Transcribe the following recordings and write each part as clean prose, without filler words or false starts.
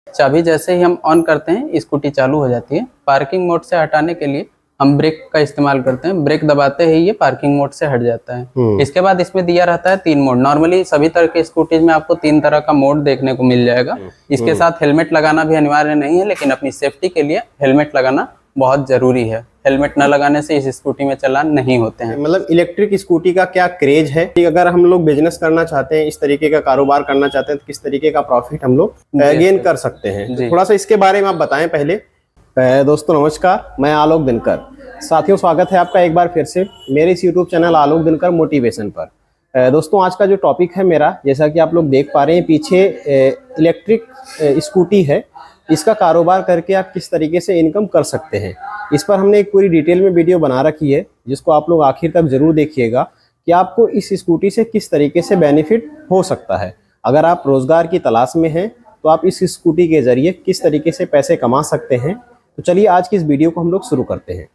चाबी जैसे ही हम ऑन करते हैं स्कूटी चालू हो जाती है। पार्किंग मोड से हटाने के लिए हम ब्रेक का इस्तेमाल करते हैं। ब्रेक दबाते ही ये पार्किंग मोड से हट जाता है। इसके बाद इसमें दिया रहता है 3 मोड। नॉर्मली सभी तरह के स्कूटीज में आपको 3 तरह का मोड देखने को मिल जाएगा। इसके साथ हेलमेट लगाना भी अनिवार्य नहीं है, लेकिन अपनी सेफ्टी के लिए हेलमेट लगाना बहुत जरूरी है। हेलमेट न लगाने से इस स्कूटी में चालान नहीं होते हैं। मतलब इलेक्ट्रिक स्कूटी का क्या क्रेज है कि अगर हम लोग बिजनेस करना चाहते हैं, इस तरीके का कारोबार करना चाहते हैं, तो किस तरीके का प्रॉफिट हम लोग गेन कर सकते हैं, तो थोड़ा सा इसके बारे में आप बताएं पहले। दोस्तों नमस्कार, मैं आलोक दिनकर। साथियों स्वागत है आपका एक बार फिर से मेरे इस यूट्यूब चैनल आलोक दिनकर मोटिवेशन पर। दोस्तों आज का जो टॉपिक है मेरा, जैसा कि आप लोग देख पा रहे हैं पीछे इलेक्ट्रिक स्कूटी है। इसका कारोबार करके आप किस तरीके से इनकम कर सकते हैं, इस पर हमने एक पूरी डिटेल में वीडियो बना रखी है, जिसको आप लोग आखिर तक जरूर देखिएगा कि आपको इस स्कूटी से किस तरीके से बेनिफिट हो सकता है। अगर आप रोजगार की तलाश में हैं तो आप इस स्कूटी के जरिए किस तरीके से पैसे कमा सकते हैं। तो चलिए आज की इस वीडियो को हम लोग शुरू करते हैं।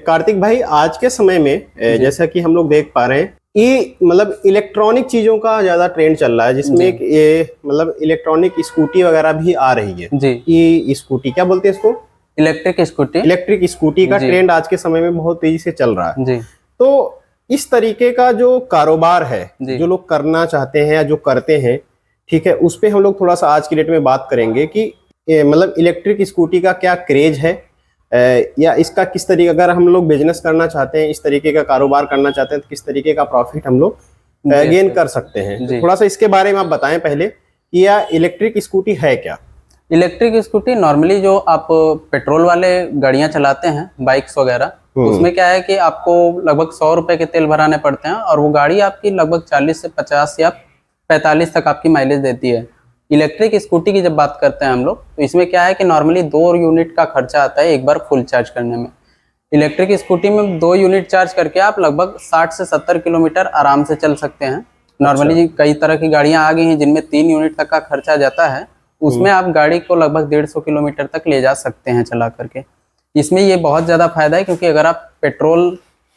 कार्तिक भाई, आज के समय में जैसा कि हम लोग देख पा रहे हैं, ये मतलब इलेक्ट्रॉनिक चीजों का ज्यादा ट्रेंड चल रहा है, जिसमें ये मतलब इलेक्ट्रॉनिक स्कूटी वगैरह भी आ रही है जी। ये स्कूटी क्या बोलते हैं इसको? इलेक्ट्रिक स्कूटी का ट्रेंड आज के समय में बहुत तेजी से चल रहा है जी। तो इस तरीके का जो कारोबार है, जो लोग करना चाहते हैं या जो करते हैं, ठीक है, उस पे हम लोग थोड़ा सा आज की डेट में बात करेंगे कि मतलब इलेक्ट्रिक स्कूटी का क्या क्रेज है, या इसका किस तरीके, अगर हम लोग बिजनेस करना चाहते हैं, इस तरीके का कारोबार करना चाहते हैं, तो किस तरीके का प्रॉफिट हम लोग गेन कर सकते हैं। तो थोड़ा सा इसके बारे में आप बताएं पहले कि यह इलेक्ट्रिक स्कूटी है क्या? इलेक्ट्रिक स्कूटी नॉर्मली जो आप पेट्रोल वाले गाड़ियां चलाते हैं, बाइक्स वगैरह, उसमें क्या है कि आपको लगभग 100 रुपए के तेल भराने पड़ते हैं और वो गाड़ी आपकी लगभग 40 से 50 या 45 तक आपकी माइलेज देती है। इलेक्ट्रिक स्कूटी की जब बात करते हैं हम लोग, तो इसमें क्या है कि नॉर्मली 2 यूनिट का खर्चा आता है एक बार फुल चार्ज करने में। इलेक्ट्रिक स्कूटी में 2 यूनिट चार्ज करके आप लगभग 60 से 70 किलोमीटर आराम से चल सकते हैं। नॉर्मली कई तरह की गाड़ियां आ गई हैं जिनमें 3 यूनिट तक का खर्चा जाता है, उसमें आप गाड़ी को लगभग 150 किलोमीटर तक ले जा सकते हैं चला करके। इसमें ये बहुत ज़्यादा फायदा है, क्योंकि अगर आप पेट्रोल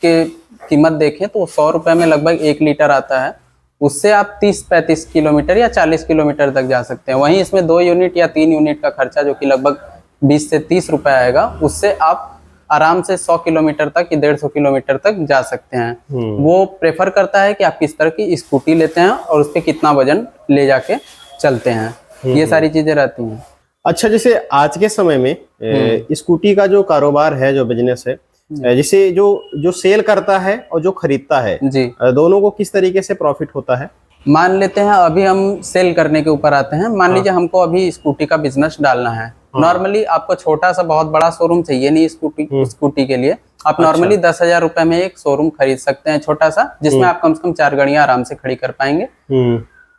के कीमत देखें तो 100 रुपये में लगभग 1 लीटर आता है, उससे आप 30-35 किलोमीटर या 40 किलोमीटर तक जा सकते हैं। वहीं इसमें 2 यूनिट या 3 यूनिट का खर्चा जो कि लगभग 20 से 30 रुपये आएगा, उससे आप आराम से 100 किलोमीटर तक या 150 किलोमीटर तक जा सकते हैं। वो प्रेफर करता है कि आप किस तरह की स्कूटी लेते हैं और उस पर कितना वजन ले जाके चलते हैं, ये सारी चीजें रहती हैं। अच्छा, जैसे आज के समय में स्कूटी का जो कारोबार है, जो बिजनेस है, जिसे जो सेल करता है और जो खरीदता है जी, दोनों को किस तरीके से प्रॉफिट होता है? मान लेते हैं अभी हम सेल करने के ऊपर आते हैं। मान लीजिए हमको अभी स्कूटी का बिजनेस डालना है। नॉर्मली आपको छोटा सा बहुत बड़ा शोरूम चाहिए नहीं स्कूटी के लिए। आप नॉर्मली 10,000 रुपए में एक शोरूम खरीद सकते हैं छोटा सा, जिसमें आप कम से कम 4 गाड़ियां आराम से खड़ी कर पाएंगे।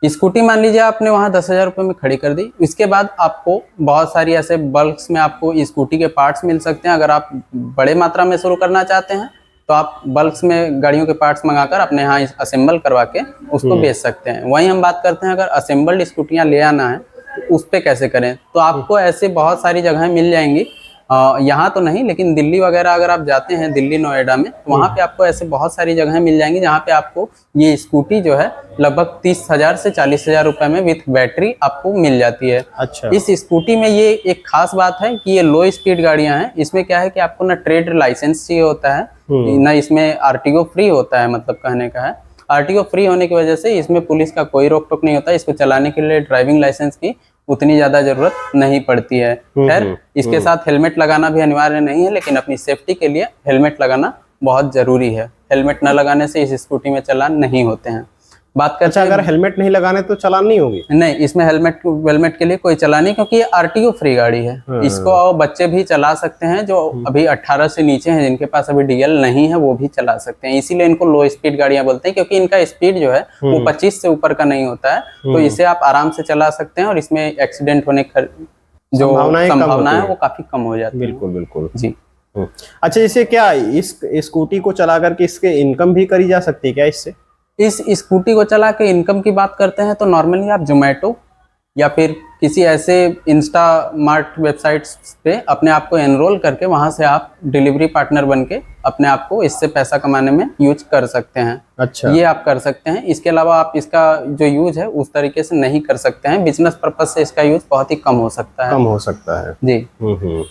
स्कूटी मान लीजिए आपने वहां 10,000 रुपए में खड़ी कर दी, इसके बाद आपको बहुत सारी ऐसे बल्क्स में आपको स्कूटी के पार्ट्स मिल सकते हैं। अगर आप बड़े मात्रा में शुरू करना चाहते हैं तो आप बल्क्स में गाड़ियों के पार्ट्स मंगाकर अपने यहाँ असेंबल करवा के उसको बेच सकते हैं। वहीं हम बात करते हैं अगर असेंबल्ड स्कूटियां ले आना है तो उस पर कैसे करें, तो आपको ऐसे बहुत सारी जगहें मिल जाएंगी। यहाँ तो नहीं, लेकिन दिल्ली वगैरह अगर आप जाते हैं, दिल्ली नोएडा में, तो वहाँ पे आपको ऐसे बहुत सारी जगहें मिल जाएंगी जहाँ पे आपको ये स्कूटी जो है लगभग 30,000 से 40,000 रुपए में विथ बैटरी आपको मिल जाती है। अच्छा। इस स्कूटी में ये एक खास बात है कि ये लो स्पीड गाड़ियां हैं। इसमें क्या है कि आपको ना ट्रेड लाइसेंस चाहिए होता है, ना इसमें आरटीओ फ्री होता है। मतलब कहने का है, आरटीओ फ्री होने की वजह से इसमें पुलिस का कोई रोक टोक नहीं होता। इसको चलाने के लिए ड्राइविंग लाइसेंस की उतनी ज्यादा जरूरत नहीं पड़ती है। खैर, इसके साथ हेलमेट लगाना भी अनिवार्य नहीं है, लेकिन अपनी सेफ्टी के लिए हेलमेट लगाना बहुत जरूरी है। हेलमेट न लगाने से इस स्कूटी में चालान नहीं होते हैं। बात करते हैं, अगर हेलमेट नहीं लगाने तो चालान नहीं होगी? नहीं, इसमें हेलमेट के लिए कोई चालान नहीं, क्योंकि ये आरटीओ फ्री गाड़ी है। इसको बच्चे भी चला सकते हैं, जो अभी 18 से नीचे हैं, जिनके पास अभी डीएल नहीं है, वो भी चला सकते हैं। इसीलिए इनको लो स्पीड गाड़ियां बोलते हैं, क्योंकि इनका स्पीड जो है वो 25 से ऊपर का नहीं होता है। तो इसे आप आराम से चला सकते हैं और इसमें एक्सीडेंट होने की जो संभावना है वो काफी कम हो जाती है। बिल्कुल बिल्कुल जी। अच्छा, जैसे क्या इस स्कूटी को चला करके इसके इनकम भी करी जा सकती है क्या इससे? इस स्कूटी को चला के इनकम की बात करते हैं तो नॉर्मली आप जोमेटो या फिर किसी ऐसे इंस्टा मार्ट वेबसाइट्स पे अपने आप को एनरोल करके वहां से आप डिलीवरी पार्टनर बन के अपने आप को इससे पैसा कमाने में यूज कर सकते हैं। अच्छा, ये आप कर सकते हैं। इसके अलावा आप इसका जो यूज है उस तरीके से नहीं कर सकते हैं। बिजनेस पर्पज से इसका यूज बहुत ही कम हो सकता है। कम हो सकता है जी।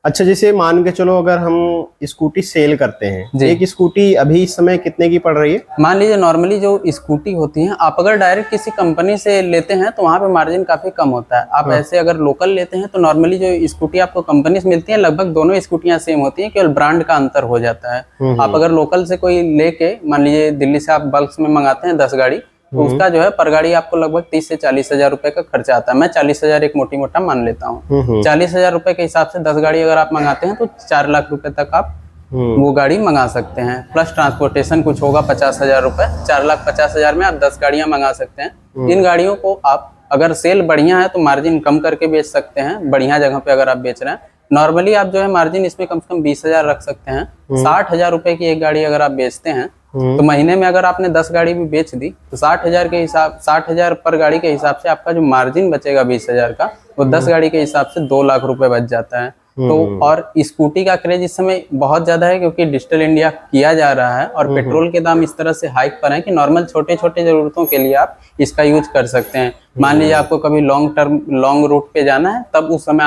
अच्छा, जैसे मान के चलो अगर हम स्कूटी सेल करते हैं, एक स्कूटी अभी इस समय कितने की पड़ रही है? मान लीजिए नॉर्मली जो स्कूटी होती है, आप अगर डायरेक्ट किसी कंपनी से लेते हैं तो वहाँ पे मार्जिन काफी कम होता है। आप ऐसे अगर लोकल लेते हैं तो नॉर्मली जो स्कूटी आपको कंपनी से मिलती है लगभग दोनों स्कूटियां सेम होती हैं, केवल ब्रांड का अंतर हो जाता है। आप अगर लोकल से कोई लेके, मान लीजिए दिल्ली से आप बल्क में मंगाते हैं 10 गाड़ी, तो उसका जो है पर गाड़ी आपको लगभग 30 से 40 हजार रुपए का खर्चा आता है। मैं 40 हजार एक मोटी मोटा मान लेता हूँ। 40 हजार रुपए के हिसाब से 10 गाड़ी अगर आप मंगाते हैं तो 4 लाख रुपए तक आप वो गाड़ी मंगा सकते हैं। प्लस ट्रांसपोर्टेशन कुछ होगा 50 हजार रुपए। 4,50,000 में आप 10 गाड़ियां मंगा सकते हैं। इन गाड़ियों को आप अगर सेल बढ़िया है तो मार्जिन कम करके बेच सकते हैं, बढ़िया जगह पे अगर आप बेच रहे हैं। नॉर्मली आप जो है मार्जिन इसमें कम से कम 20 हजार रख सकते हैं। 60 हजार रुपए की एक गाड़ी अगर आप बेचते हैं तो महीने में अगर आपने 10 गाड़ी भी बेच दी तो 60 हजार पर गाड़ी के हिसाब से आपका जो मार्जिन बचेगा 20 हजार का, वो 10 गाड़ी के हिसाब से 2 लाख रुपए बच जाता है। तो और स्कूटी का क्रेज इस समय बहुत ज्यादा है क्योंकि डिजिटल इंडिया किया जा रहा है और पेट्रोल के दाम इस तरह से हाइक पर है कि नॉर्मल छोटे छोटे जरूरतों के लिए आप इसका यूज कर सकते हैं। मान लीजिए आपको कभी लॉन्ग रूट पे जाना है, तब उस समय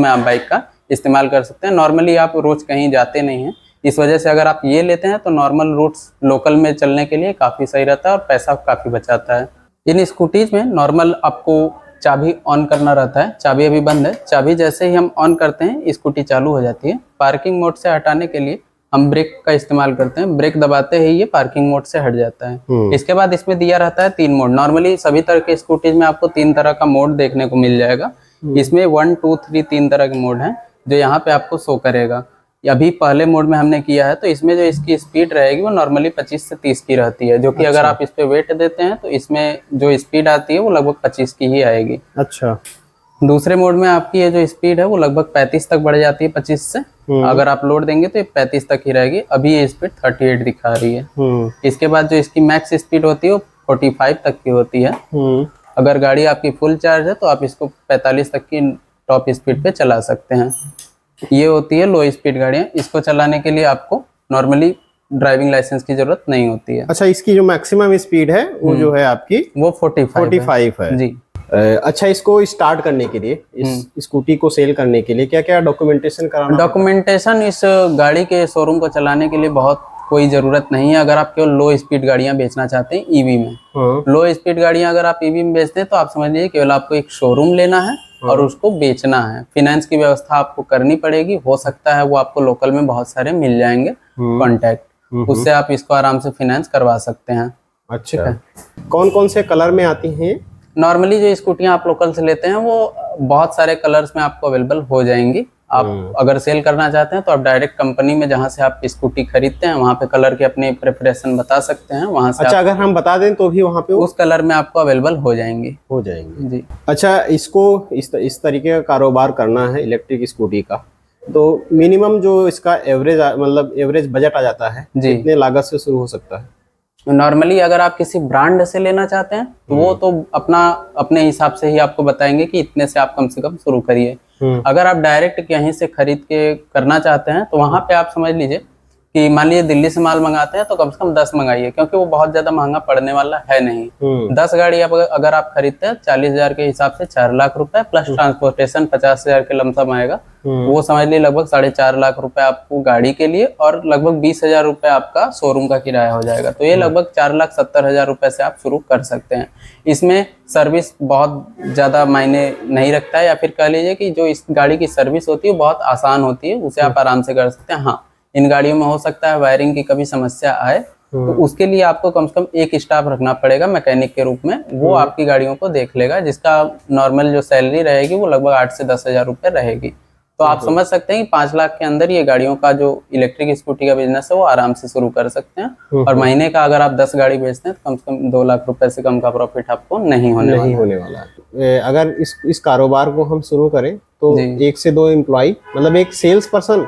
आप बाइक का इस्तेमाल कर सकते हैं। नॉर्मली आप रोज कहीं जाते नहीं हैं, इस वजह से अगर आप ये लेते हैं तो नॉर्मल रूट्स लोकल में चलने के लिए काफ़ी सही रहता है और पैसा काफ़ी बचाता है। इन स्कूटीज में नॉर्मल आपको चाबी ऑन करना रहता है। चाबी अभी बंद है, चाबी जैसे ही हम ऑन करते हैं स्कूटी चालू हो जाती है। पार्किंग मोड से हटाने के लिए हम ब्रेक का इस्तेमाल करते हैं। ब्रेक दबाते ही ये पार्किंग मोड से हट जाता है। इसके बाद इसमें दिया रहता है 3 मोड। नॉर्मली सभी तरह के स्कूटीज में आपको 3 तरह का मोड देखने को मिल जाएगा। इसमें 1, 2, 3 3 तरह के मोड हैं जो यहाँ पे आपको शो करेगा। अभी पहले मोड में हमने किया है तो इसमें जो इसकी स्पीड रहेगी वो नॉर्मली 25 से 30 की रहती है, जो कि अगर आप इस पे वेट देते हैं तो इसमें जो स्पीड आती है वो लगभग 25 की ही आएगी। अच्छा, दूसरे मोड में आपकी ये जो स्पीड है वो लगभग 35 तक बढ़ जाती है 25 से। अगर आप लोड देंगे तो ये 35 तक ही रहेगी। अभी ये स्पीड 38 दिखा रही है। इसके बाद जो इसकी मैक्स स्पीड होती है वो 45 तक की होती है। अगर गाड़ी आपकी फुल चार्ज है तो आप इसको 45 तक की टॉप स्पीड पे चला सकते हैं। ये होती है लो स्पीड गाड़ियाँ। इसको चलाने के लिए आपको नॉर्मली ड्राइविंग लाइसेंस की जरूरत नहीं होती है। अच्छा, इसकी जो मैक्सिमम स्पीड है वो जो है आपकी वो 45 है जी। अच्छा, इसको स्टार्ट करने के लिए, इस स्कूटी को सेल करने के लिए क्या क्या डॉक्यूमेंटेशन कराना? डॉक्यूमेंटेशन इस गाड़ी के शोरूम को चलाने के लिए बहुत कोई जरूरत नहीं है। अगर आप केवल लो स्पीड गाड़ियां बेचना चाहते हैं ईवी में, लो स्पीड गाड़ियां अगर आप ईवी में बेचते हैं तो आप समझ लीजिए केवल आपको एक शोरूम लेना है और उसको बेचना है। फाइनेंस की व्यवस्था आपको करनी पड़ेगी। हो सकता है वो आपको लोकल में बहुत सारे मिल जाएंगे कॉन्टैक्ट, उससे आप इसको आराम से फाइनेंस करवा सकते हैं। अच्छा, कौन कौन से कलर में आती हैं? नॉर्मली जो स्कूटियां आप लोकल से लेते हैं वो बहुत सारे कलर्स में आपको अवेलेबल हो जाएंगी। आप अगर सेल करना चाहते हैं तो आप डायरेक्ट कंपनी में जहां से आप स्कूटी खरीदते हैं वहां पे कलर के अपने प्रेफरेंस बता सकते हैं, वहां से। अच्छा, अगर हम बता दें तो भी वहां पे उस कलर में आपको अवेलेबल हो जाएंगे जी। अच्छा, इसको इस तरीके का कारोबार करना है इलेक्ट्रिक स्कूटी का, तो मिनिमम जो इसका एवरेज बजट आ जाता है कितने लागत से शुरू हो सकता है? नॉर्मली अगर आप किसी ब्रांड से लेना चाहते हैं तो वो तो अपने हिसाब से ही आपको बताएंगे कि इतने से आप कम से कम शुरू करिए। अगर आप डायरेक्ट यहीं से खरीद के करना चाहते हैं तो वहां पे आप समझ लीजिए कि मान लीजिए दिल्ली से माल मंगाते हैं तो कम से कम 10 मंगाइए, क्योंकि वो बहुत ज्यादा महंगा पड़ने वाला है नहीं। 10 गाड़ी अगर आप खरीदते हैं 40 हजार के हिसाब से 4 लाख रुपए प्लस ट्रांसपोर्टेशन 50 हजार के लमसम आएगा। वो समझ लीजिए लगभग 4.5 लाख रुपए आपको गाड़ी के लिए और लगभग 20 हजार रुपए आपका शोरूम का किराया हो जाएगा। तो ये लगभग 4,70,000 रुपए से आप शुरू कर सकते हैं। इसमें सर्विस बहुत ज्यादा मायने नहीं रखता है, या फिर कह लीजिए कि जो इस गाड़ी की सर्विस होती है वो बहुत आसान होती है, उसे आप आराम से कर सकते हैं। हाँ, इन गाड़ियों में हो सकता है वायरिंग की कभी समस्या आए तो उसके लिए आपको कम से कम एक स्टाफ रखना पड़ेगा मैकेनिक के रूप में। वो आपकी गाड़ियों को देख लेगा, जिसका नॉर्मल जो सैलरी रहेगी वो लगभग 8 से 10 हजार रुपए रहेगी। तो आप समझ सकते हैं कि 5 लाख के अंदर ये गाड़ियों का जो इलेक्ट्रिक स्कूटी का बिजनेस है वो आराम से शुरू कर सकते हैं। और महीने का अगर आप 10 गाड़ी बेचते हैं तो कम से कम 2 लाख रुपए से कम का प्रॉफिट आपको नहीं होने वाला है। अगर इस कारोबार को हम शुरू करें तो 1 से 2 एम्प्लॉय, मतलब एक सेल्स पर्सन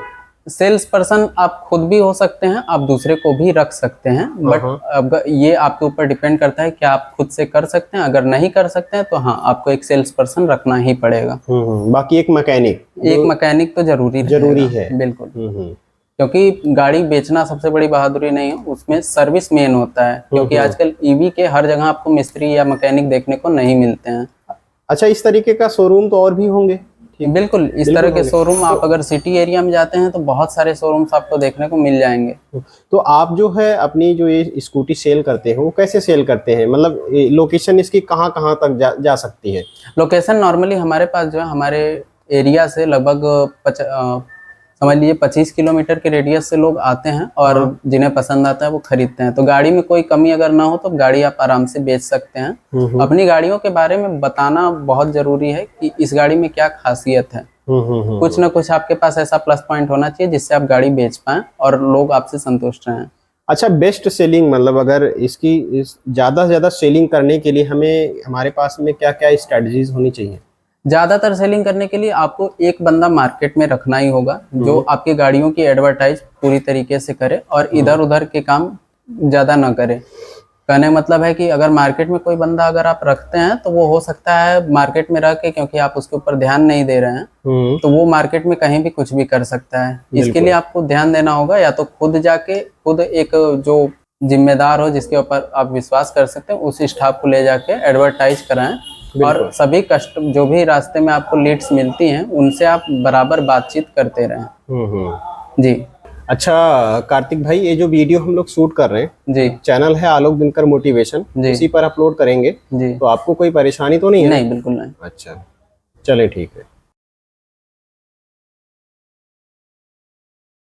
सेल्स पर्सन आप खुद भी हो सकते हैं, आप दूसरे को भी रख सकते हैं, बट अब ये आपके ऊपर डिपेंड करता है कि आप खुद से कर सकते हैं। अगर नहीं कर सकते हैं तो हाँ, आपको एक सेल्स पर्सन रखना ही पड़ेगा। बाकी एक मैकेनिक तो जरूरी है बिल्कुल, क्योंकि गाड़ी बेचना सबसे बड़ी बहादुरी नहीं है, उसमें सर्विस मेन होता है। क्योंकि आजकल ईवी के हर जगह आपको मिस्त्री या मैकेनिक देखने को नहीं मिलते हैं। अच्छा, इस तरीके का शोरूम तो और भी होंगे? बिल्कुल, इस तरह के शोरूम आप अगर सिटी एरिया में जाते हैं तो बहुत सारे शोरूम्स आपको देखने को मिल जाएंगे। तो आप जो है अपनी जो ये स्कूटी सेल करते हैं वो कैसे सेल करते हैं? मतलब लोकेशन इसकी कहाँ कहाँ तक जा सकती है? लोकेशन नॉर्मली हमारे पास जो है, हमारे एरिया से लगभग समझ लीजिए 25 किलोमीटर के रेडियस से लोग आते हैं और जिन्हें पसंद आता है वो खरीदते हैं। तो गाड़ी में कोई कमी अगर ना हो तो गाड़ी आप आराम से बेच सकते हैं। अपनी गाड़ियों के बारे में बताना बहुत जरूरी है कि इस गाड़ी में क्या खासियत है। कुछ ना कुछ आपके पास ऐसा प्लस पॉइंट होना चाहिए जिससे आप गाड़ी बेच पाएं और लोग आपसे संतुष्ट रहें। अच्छा, बेस्ट सेलिंग मतलब अगर इसकी ज्यादा से ज्यादा सेलिंग करने के लिए हमारे पास में क्या क्या स्ट्रेटजीज होनी चाहिए? ज्यादातर सेलिंग करने के लिए आपको एक बंदा मार्केट में रखना ही होगा जो आपकी गाड़ियों की एडवर्टाइज पूरी तरीके से करे और इधर उधर के काम ज्यादा ना करे। कहने मतलब है कि अगर मार्केट में कोई बंदा अगर आप रखते हैं तो वो हो सकता है मार्केट में रह के, क्योंकि आप उसके ऊपर ध्यान नहीं दे रहे हैं, तो वो मार्केट में कहीं भी कुछ भी कर सकता है। इसके लिए आपको ध्यान देना होगा, या तो खुद जाके खुद एक जो जिम्मेदार हो जिसके ऊपर आप विश्वास कर सकते हैं उस स्टाफ को ले जाके एडवर्टाइज कराएं। और सभी जो भी रास्ते में आपको लीड्स मिलती हैं उनसे आप बराबर बातचीत करते रहें। जी। अच्छा कार्तिक भाई, ये जो वीडियो हम लोग शूट कर रहे हैं जी, चैनल है आलोक दिनकर मोटिवेशन, इसी पर अपलोड करेंगे जी। तो आपको कोई परेशानी तो नहीं है? नहीं, बिल्कुल नहीं। अच्छा, चले ठीक है।